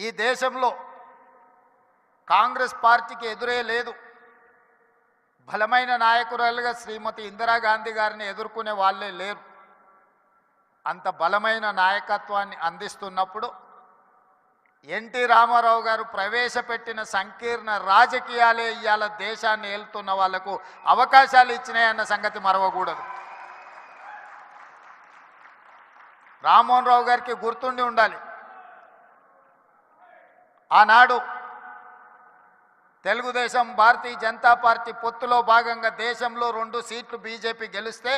ఈ దేశంలో కాంగ్రెస్ పార్టీకి ఎదురే లేదు. బలమైన నాయకురాలుగా శ్రీమతి ఇందిరాగాంధీ గారిని ఎదుర్కొనే వాళ్ళే లేరు. అంత బలమైన నాయకత్వాన్ని అందిస్తున్నప్పుడు ఎన్టీ రామారావు గారు ప్రవేశపెట్టిన సంకీర్ణ రాజకీయాలే ఇవాళ దేశాన్ని ఏలుతున్న వాళ్లకు అవకాశాలు ఇచ్చినాయన్న సంగతి మరవకూడదు. రామ్మోహన్ రావు గారికి గుర్తుండి ఉండాలి, ఆనాడు తెలుగుదేశం భారతీయ జనతా పార్టీ పొత్తులో భాగంగా దేశంలో 2 సీట్లు బీజేపీ గెలిస్తే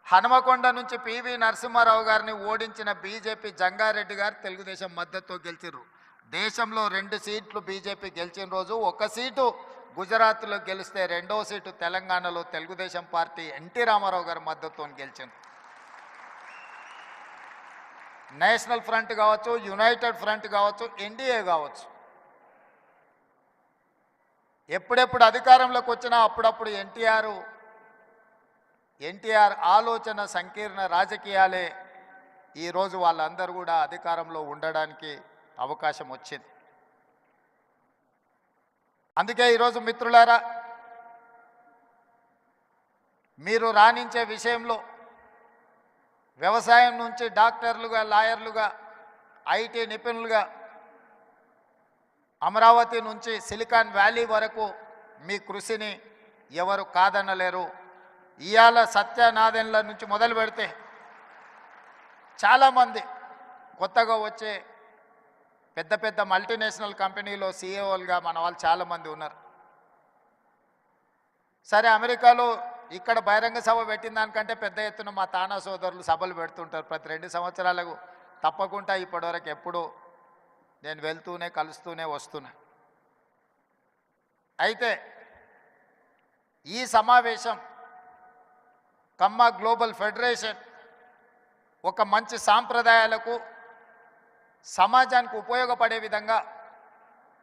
హనుమకొండ నుంచి పివి నరసింహారావు గారిని ఓడించిన బీజేపీ జంగారెడ్డి గారు తెలుగుదేశం మద్దతుతో గెలిచారు. దేశంలో 2 సీట్లు బీజేపీ గెలిచిన రోజు 1 సీటు గుజరాత్లో గెలిస్తే 2వ సీటు తెలంగాణలో తెలుగుదేశం పార్టీ ఎన్టీ రామారావు గారి మద్దతుతో గెలిచింది. నేషనల్ ఫ్రంట్ కావచ్చు, యునైటెడ్ ఫ్రంట్ కావచ్చు, ఎన్డీఏ కావచ్చు, ఎప్పుడెప్పుడు అధికారంలోకి వచ్చినా అప్పుడప్పుడు ఎన్టీఆర్ ఆలోచన సంకీర్ణ రాజకీయాలే ఈరోజు వాళ్ళందరూ కూడా అధికారంలో ఉండడానికి అవకాశం వచ్చింది. అందుకే ఈరోజు మిత్రులారా, మీరు రాణించే విషయంలో వ్యవసాయం నుంచి డాక్టర్లుగా, లాయర్లుగా, ఐటీ నిపుణులుగా, అమరావతి నుంచి సిలికాన్ వ్యాలీ వరకు మీ కృషిని ఎవరు కాదనలేరు. ఇవాళ సత్యనాదెన్ల నుంచి మొదలు పెడితే చాలామంది కొత్తగా వచ్చే పెద్ద పెద్ద మల్టీనేషనల్ కంపెనీలో సీఈఓలుగా మన వాళ్ళు చాలామంది ఉన్నారు. సరే, అమెరికాలో ఇక్కడ బహిరంగ సభ పెట్టిన దానికంటే పెద్ద ఎత్తున మా తానా సోదరులు సభలు పెడుతుంటారు ప్రతి 2 సంవత్సరాలకు. తప్పకుండా ఇప్పటివరకు ఎప్పుడూ నేను వెళ్తూనే కలుస్తూనే వస్తున్నా. అయితే ఈ సమావేశం కమ్మ గ్లోబల్ ఫెడరేషన్ ఒక మంచి సాంప్రదాయాలకు, సమాజానికి ఉపయోగపడే విధంగా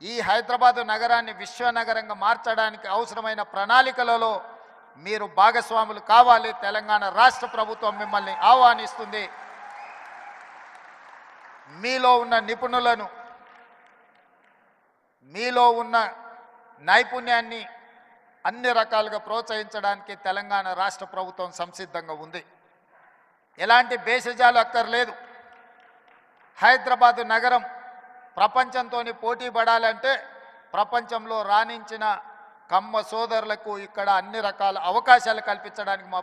ఈ హైదరాబాదు నగరాన్ని విశ్వనగరంగా మార్చడానికి అవసరమైన ప్రణాళికలలో మీరు భాగస్వాములు కావాలి. తెలంగాణ రాష్ట్ర ప్రభుత్వం మిమ్మల్ని ఆహ్వానిస్తుంది. మీలో ఉన్న నిపుణులను, మీలో ఉన్న నైపుణ్యాన్ని అన్ని రకాలుగా ప్రోత్సహించడానికి తెలంగాణ రాష్ట్ర ప్రభుత్వం సంసిద్ధంగా ఉంది. ఎలాంటి భేషజాలు అక్కర్లేదు. హైదరాబాదు నగరం ప్రపంచంతో పోటీ పడాలంటే ప్రపంచంలో రాణించిన కమ్మ సోదరులకు ఇక్కడ అన్ని రకాల అవకాశాలు కల్పించడానికి మా